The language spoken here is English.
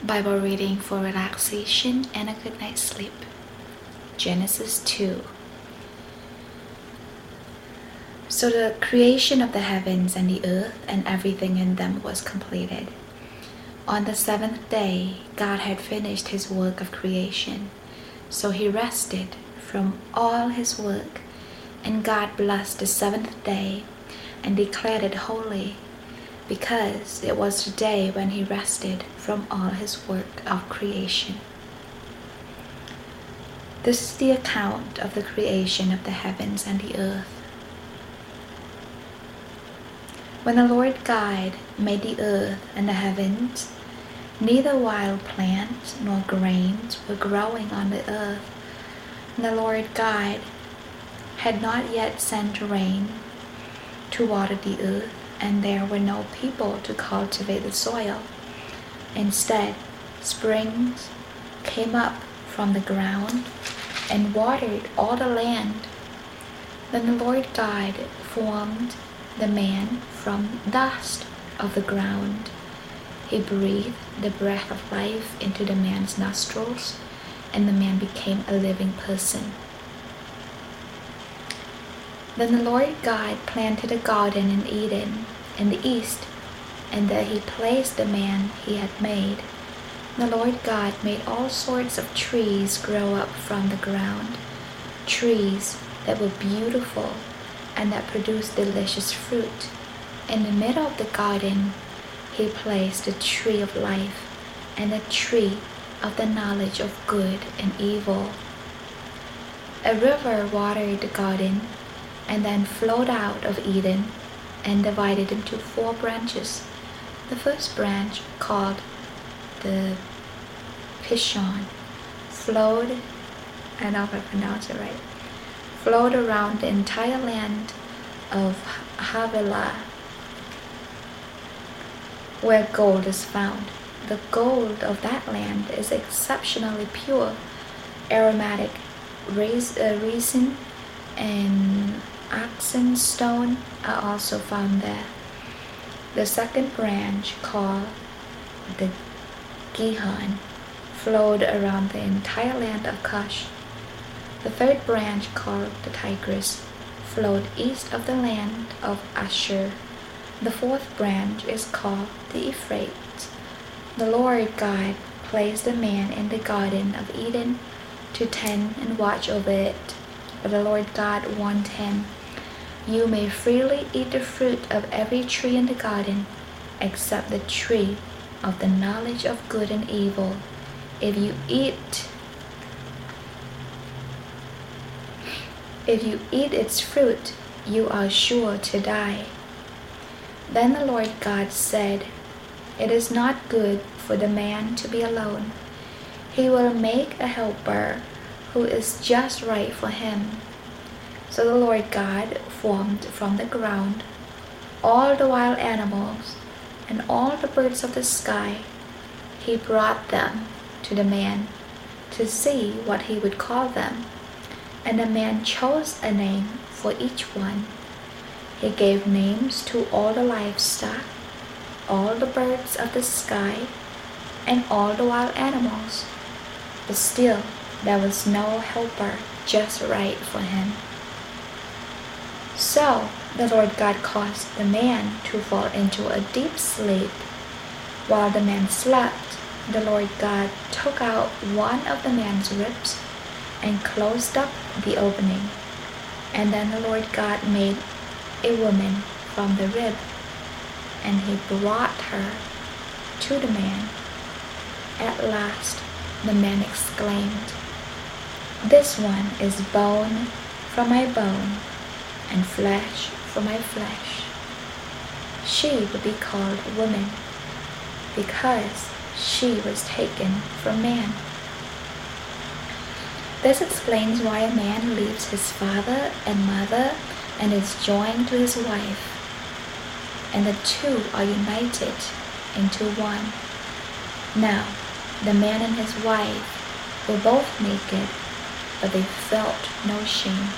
Bible reading for relaxation and a good night's sleep. Genesis 2. So the creation of the heavens and the earth and everything in them was completed. On the seventh day, God had finished his work of creation. So he rested from all his work, and God blessed the seventh day and declared it holy, because it was the day when he rested from all his work of creation. This is the account of the creation of the heavens and the earth. When the Lord God made the earth and the heavens, neither wild plants nor grains were growing on the earth. And the Lord God had not yet sent rain to water the earth, and there were no people to cultivate the soil. Instead, springs came up from the ground and watered all the land. Then the Lord God formed the man from dust of the ground. He breathed the breath of life into the man's nostrils, and the man became a living person. Then the Lord God planted a garden in Eden in the east, and there he placed the man he had made. The Lord God made all sorts of trees grow up from the ground, trees that were beautiful and that produced delicious fruit. In the middle of the garden, he placed the tree of life and the tree of the knowledge of good and evil. A river watered the garden and then flowed out of Eden and divided into 4 branches. The first branch, called the Pishon, flowed, I don't know if I pronounced it right, flowed around the entire land of Havilah, where gold is found. The gold of that land is exceptionally pure. Aromatic resin and oxen stone are also found there. The second branch, called the Gihon, flowed around the entire land of Cush. The third branch, called the Tigris, flowed east of the land of Ashur. The fourth branch is called the Euphrates. The Lord God placed the man in the Garden of Eden to tend and watch over it. But the Lord God warned him, "You may freely eat the fruit of every tree in the garden, except the tree of the knowledge of good and evil. If you eat its fruit, you are sure to die." Then the Lord God said, "It is not good for the man to be alone. He will make a helper who is just right for him." So the Lord God formed from the ground all the wild animals and all the birds of the sky. He brought them to the man to see what he would call them, and the man chose a name for each one. He gave names to all the livestock, all the birds of the sky, and all the wild animals. But still there was no helper just right for him. So the Lord God caused the man to fall into a deep sleep. While the man slept, the Lord God took out one of the man's ribs and closed up the opening. And then the Lord God made a woman from the rib, and he brought her to the man. At last the man exclaimed, "This one is bone from my bone and flesh from my flesh." She would be called woman, because she was taken from man. This explains why a man leaves his father and mother and is joined to his wife, and the two are united into one. Now, the man and his wife were both naked, but they felt no shame.